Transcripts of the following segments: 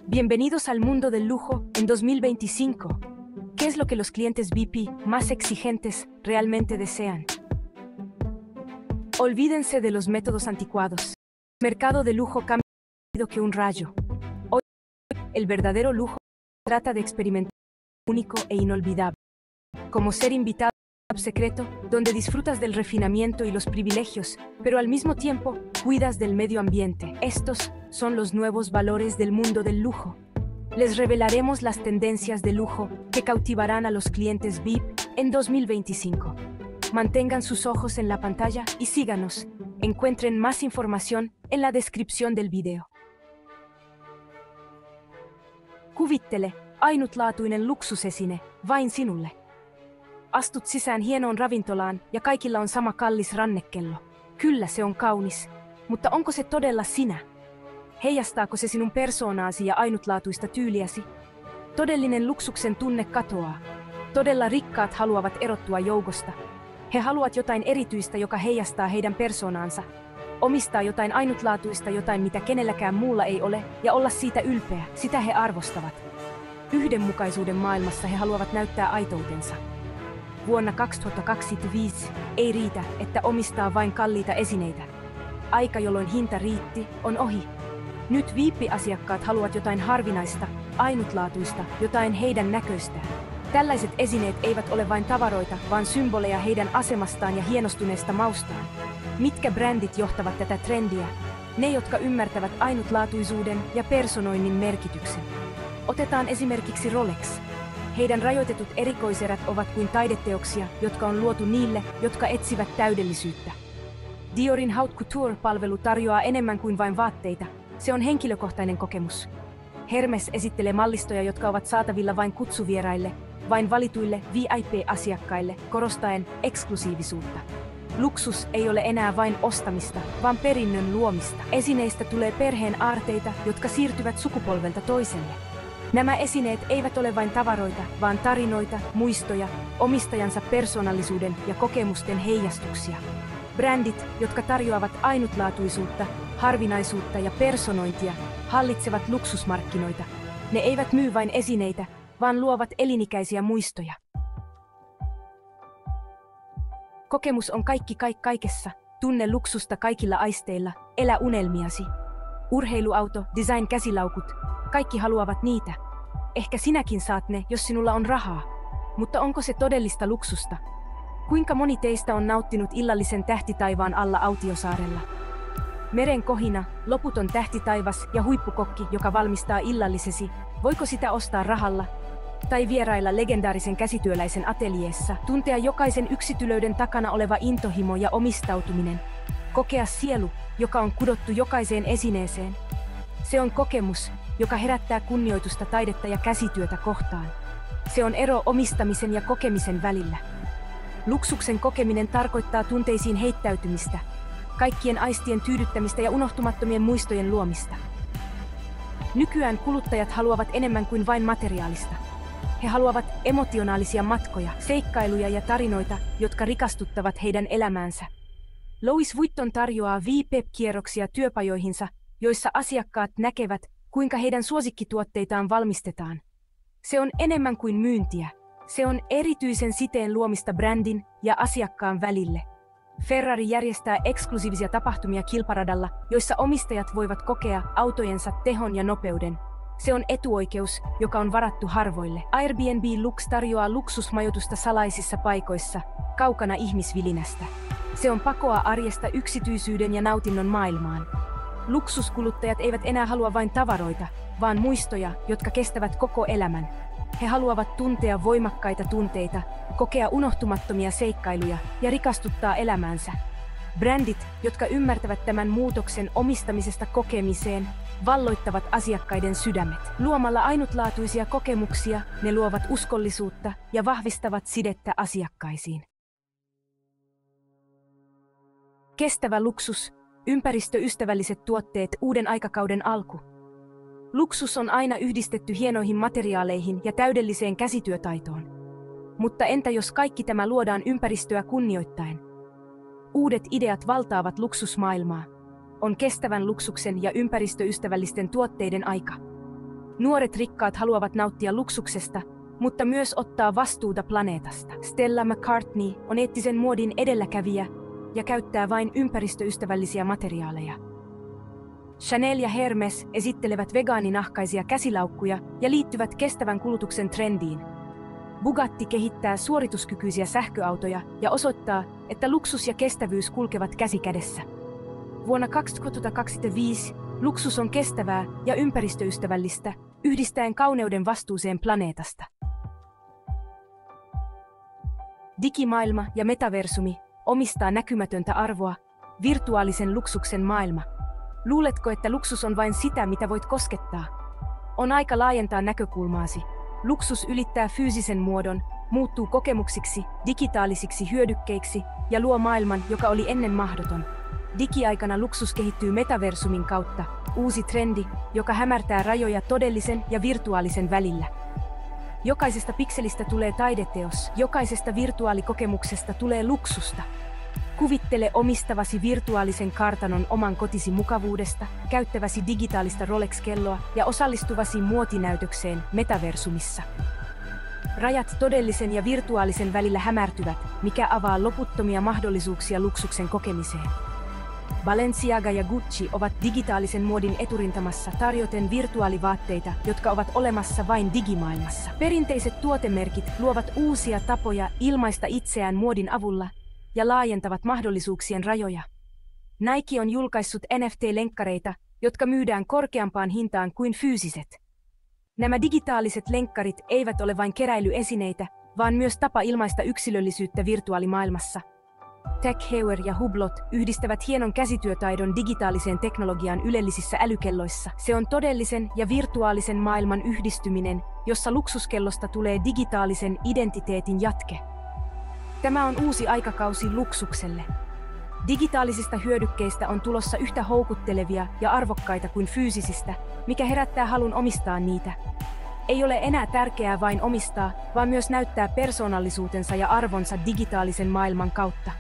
Bienvenidos al mundo del lujo en 2025. ¿Qué es lo que los clientes VIP más exigentes realmente desean? Olvídense de los métodos anticuados. El mercado de lujo cambia más rápido que un rayo. Hoy, el verdadero lujo trata de experimentar algo único e inolvidable. Como ser invitado a un club secreto, donde disfrutas del refinamiento y los privilegios, pero al mismo tiempo cuidas del medio ambiente. Estos son los nuevos valores del mundo del lujo. Les revelaremos las tendencias de lujo que cautivarán a los clientes VIP en 2025. Mantengan sus ojos en la pantalla y síganos. Encuentren más información en la descripción del video. Kuvittele, ainutlaatuinen luksusesine, vain sinulle. Astut sisään hienoon ravintolaan ja kaikilla on sama kallis rannekello. Kyllä se on kaunis, mutta onko se todella sinä? Heijastaako se sinun persoonaasi ja ainutlaatuista tyyliäsi? Todellinen luksuksen tunne katoaa. Todella rikkaat haluavat erottua joukosta. He haluavat jotain erityistä, joka heijastaa heidän persoonaansa. Omistaa jotain ainutlaatuista, jotain mitä kenelläkään muulla ei ole, ja olla siitä ylpeä. Sitä he arvostavat. Yhdenmukaisuuden maailmassa he haluavat näyttää aitoutensa. Vuonna 2025 ei riitä, että omistaa vain kalliita esineitä. Aika, jolloin hinta riitti, on ohi. Nyt VIP-asiakkaat haluavat jotain harvinaista, ainutlaatuista, jotain heidän näköistään. Tällaiset esineet eivät ole vain tavaroita, vaan symboleja heidän asemastaan ja hienostuneesta maustaan. Mitkä brändit johtavat tätä trendiä? Ne, jotka ymmärtävät ainutlaatuisuuden ja personoinnin merkityksen. Otetaan esimerkiksi Rolex. Heidän rajoitetut erikoiserät ovat kuin taideteoksia, jotka on luotu niille, jotka etsivät täydellisyyttä. Diorin Haute Couture-palvelu tarjoaa enemmän kuin vain vaatteita. Se on henkilökohtainen kokemus. Hermes esittelee mallistoja, jotka ovat saatavilla vain kutsuvieraille, vain valituille VIP-asiakkaille, korostaen eksklusiivisuutta. Luksus ei ole enää vain ostamista, vaan perinnön luomista. Esineistä tulee perheen aarteita, jotka siirtyvät sukupolvelta toiselle. Nämä esineet eivät ole vain tavaroita, vaan tarinoita, muistoja, omistajansa persoonallisuuden ja kokemusten heijastuksia. Brändit, jotka tarjoavat ainutlaatuisuutta, harvinaisuutta ja personointia, hallitsevat luksusmarkkinoita. Ne eivät myy vain esineitä, vaan luovat elinikäisiä muistoja. Kokemus on kaikki kaikessa. Tunne luksusta kaikilla aisteilla, elä unelmiasi. Urheiluauto, design-käsilaukut, kaikki haluavat niitä. Ehkä sinäkin saat ne, jos sinulla on rahaa. Mutta onko se todellista luksusta? Kuinka moni teistä on nauttinut illallisen tähtitaivaan alla Autiosaarella? Meren kohina, loputon tähtitaivas ja huippukokki, joka valmistaa illallisesi, voiko sitä ostaa rahalla? Tai vierailla legendaarisen käsityöläisen ateljeessa, tuntea jokaisen yksitylöyden takana oleva intohimo ja omistautuminen. Kokea sielu, joka on kudottu jokaiseen esineeseen. Se on kokemus, joka herättää kunnioitusta taidetta ja käsityötä kohtaan. Se on ero omistamisen ja kokemisen välillä. Luksuksen kokeminen tarkoittaa tunteisiin heittäytymistä, kaikkien aistien tyydyttämistä ja unohtumattomien muistojen luomista. Nykyään kuluttajat haluavat enemmän kuin vain materiaalista. He haluavat emotionaalisia matkoja, seikkailuja ja tarinoita, jotka rikastuttavat heidän elämäänsä. Louis Vuitton tarjoaa VIP-kierroksia työpajoihinsa, joissa asiakkaat näkevät, kuinka heidän suosikkituotteitaan valmistetaan. Se on enemmän kuin myyntiä. Se on erityisen siteen luomista brändin ja asiakkaan välille. Ferrari järjestää eksklusiivisia tapahtumia kilparadalla, joissa omistajat voivat kokea autojensa tehon ja nopeuden. Se on etuoikeus, joka on varattu harvoille. Airbnb Lux tarjoaa luksusmajoitusta salaisissa paikoissa, kaukana ihmisvilinästä. Se on pakoa arjesta yksityisyyden ja nautinnon maailmaan. Luksuskuluttajat eivät enää halua vain tavaroita, vaan muistoja, jotka kestävät koko elämän. He haluavat tuntea voimakkaita tunteita, kokea unohtumattomia seikkailuja ja rikastuttaa elämäänsä. Brändit, jotka ymmärtävät tämän muutoksen omistamisesta kokemiseen, valloittavat asiakkaiden sydämet. Luomalla ainutlaatuisia kokemuksia, ne luovat uskollisuutta ja vahvistavat sidettä asiakkaisiin. Kestävä luksus, ympäristöystävälliset tuotteet, uuden aikakauden alku. Luksus on aina yhdistetty hienoihin materiaaleihin ja täydelliseen käsityötaitoon. Mutta entä jos kaikki tämä luodaan ympäristöä kunnioittaen? Uudet ideat valtaavat luksusmaailmaa. On kestävän luksuksen ja ympäristöystävällisten tuotteiden aika. Nuoret rikkaat haluavat nauttia luksuksesta, mutta myös ottaa vastuuta planeetasta. Stella McCartney on eettisen muodin edelläkävijä ja käyttää vain ympäristöystävällisiä materiaaleja. Chanel ja Hermes esittelevät vegaaninahkaisia käsilaukkuja ja liittyvät kestävän kulutuksen trendiin. Bugatti kehittää suorituskykyisiä sähköautoja ja osoittaa, että luksus ja kestävyys kulkevat käsi kädessä. Vuonna 2025 luksus on kestävää ja ympäristöystävällistä, yhdistäen kauneuden vastuuseen planeetasta. Digimaailma ja metaversumi omistaa näkymätöntä arvoa, virtuaalisen luksuksen maailma. Luuletko, että luksus on vain sitä, mitä voit koskettaa? On aika laajentaa näkökulmaasi. Luksus ylittää fyysisen muodon, muuttuu kokemuksiksi, digitaalisiksi hyödykkeiksi ja luo maailman, joka oli ennen mahdoton. Digiaikana luksus kehittyy metaversumin kautta, uusi trendi, joka hämärtää rajoja todellisen ja virtuaalisen välillä. Jokaisesta pikselistä tulee taideteos, jokaisesta virtuaalikokemuksesta tulee luksusta. Kuvittele omistavasi virtuaalisen kartanon oman kotisi mukavuudesta, käyttäväsi digitaalista Rolex-kelloa ja osallistuvasi muotinäytökseen metaversumissa. Rajat todellisen ja virtuaalisen välillä hämärtyvät, mikä avaa loputtomia mahdollisuuksia luksuksen kokemiseen. Balenciaga ja Gucci ovat digitaalisen muodin eturintamassa tarjoten virtuaalivaatteita, jotka ovat olemassa vain digimaailmassa. Perinteiset tuotemerkit luovat uusia tapoja ilmaista itseään muodin avulla ja laajentavat mahdollisuuksien rajoja. Nike on julkaissut NFT-lenkkareita, jotka myydään korkeampaan hintaan kuin fyysiset. Nämä digitaaliset lenkkarit eivät ole vain keräilyesineitä, vaan myös tapa ilmaista yksilöllisyyttä virtuaalimaailmassa. Tech Heuer ja Hublot yhdistävät hienon käsityötaidon digitaaliseen teknologiaan ylellisissä älykelloissa. Se on todellisen ja virtuaalisen maailman yhdistyminen, jossa luksuskellosta tulee digitaalisen identiteetin jatke. Tämä on uusi aikakausi luksukselle. Digitaalisista hyödykkeistä on tulossa yhtä houkuttelevia ja arvokkaita kuin fyysisistä, mikä herättää halun omistaa niitä. Ei ole enää tärkeää vain omistaa, vaan myös näyttää persoonallisuutensa ja arvonsa digitaalisen maailman kautta.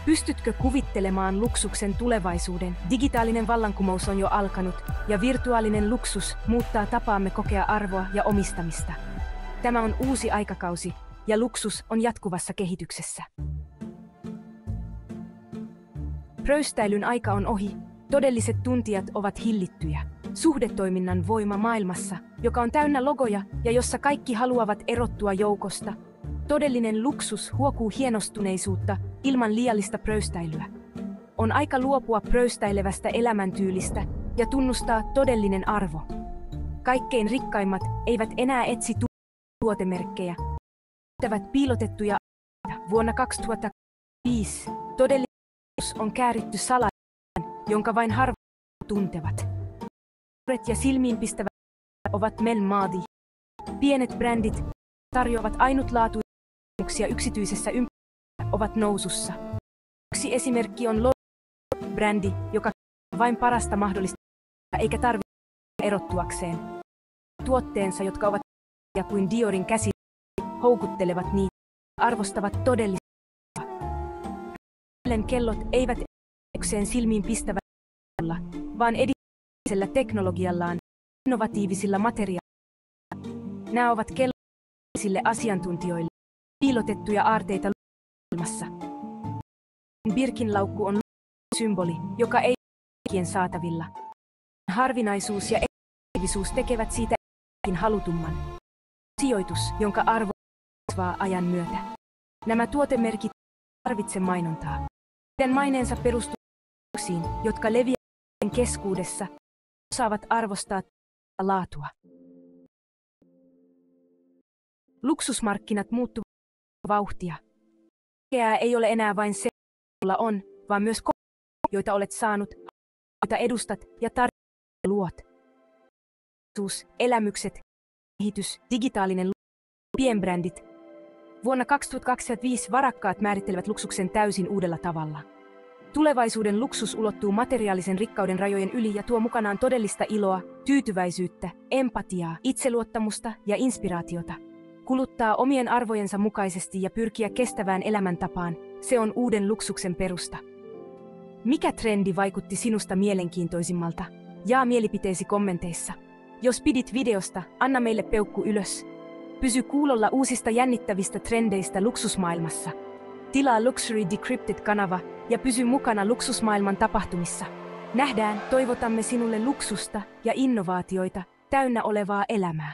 Pystytkö kuvittelemaan luksuksen tulevaisuuden? Digitaalinen vallankumous on jo alkanut, ja virtuaalinen luksus muuttaa tapaamme kokea arvoa ja omistamista. Tämä on uusi aikakausi, ja luksus on jatkuvassa kehityksessä. Pröystäilyn aika on ohi, todelliset tuntijat ovat hillittyjä. Suhdetoiminnan voima maailmassa, joka on täynnä logoja ja jossa kaikki haluavat erottua joukosta. Todellinen luksus huokuu hienostuneisuutta ilman liiallista pröystäilyä. On aika luopua pröystäilevästä elämäntyylistä ja tunnustaa todellinen arvo. Kaikkein rikkaimmat eivät enää etsi tuotemerkkejä, käyttävät piilotettuja vuonna 2005. Todellisuus on kääritty salaisuuteen, jonka vain harvat tuntevat. Suuret ja silmiinpistävät ovat Men Madi. Pienet brändit tarjoavat ainutlaatuisia yksityisessä ympäristössä ovat nousussa. Yksi esimerkki on L'Oreal-brändi, joka vain parasta mahdollista eikä tarvitse erottuakseen. Tuotteensa, jotka ovat kuin Diorin käsi, houkuttelevat niitä, arvostavat todellista. Kellot eivät erotukseen silmiin pistävällä, vaan edistellisellä teknologiallaan, innovatiivisilla materiaaleilla. Nämä ovat kelloisille asiantuntijoille piilotettuja aarteita maailmassa. Birkin-laukku on symboli, joka ei ole saatavilla. Harvinaisuus ja eksklusiivisuus tekevät siitä halutumman. Sijoitus, jonka arvo kasvaa ajan myötä. Nämä tuotemerkit tarvitse mainontaa. Heidän maineensa perustuu tuloksiin, jotka leviävät keskuudessa, osaavat arvostaa laatua. Luksusmarkkinat muuttuvat vauhtia. Tärkeää ei ole enää vain se, jolla on, vaan myös joita olet saanut, joita edustat ja luot. Elämykset, kehitys, digitaalinen pienbrändit. Vuonna 2025 varakkaat määrittelevät luksuksen täysin uudella tavalla. Tulevaisuuden luksus ulottuu materiaalisen rikkauden rajojen yli ja tuo mukanaan todellista iloa, tyytyväisyyttä, empatiaa, itseluottamusta ja inspiraatiota. Kuluttaa omien arvojensa mukaisesti ja pyrkiä kestävään elämäntapaan, se on uuden luksuksen perusta. Mikä trendi vaikutti sinusta mielenkiintoisimmalta? Jaa mielipiteesi kommenteissa. Jos pidit videosta, anna meille peukku ylös. Pysy kuulolla uusista jännittävistä trendeistä luksusmaailmassa. Tilaa Luxury Decrypted-kanava ja pysy mukana luksusmaailman tapahtumissa. Nähdään, toivotamme sinulle luksusta ja innovaatioita täynnä olevaa elämää.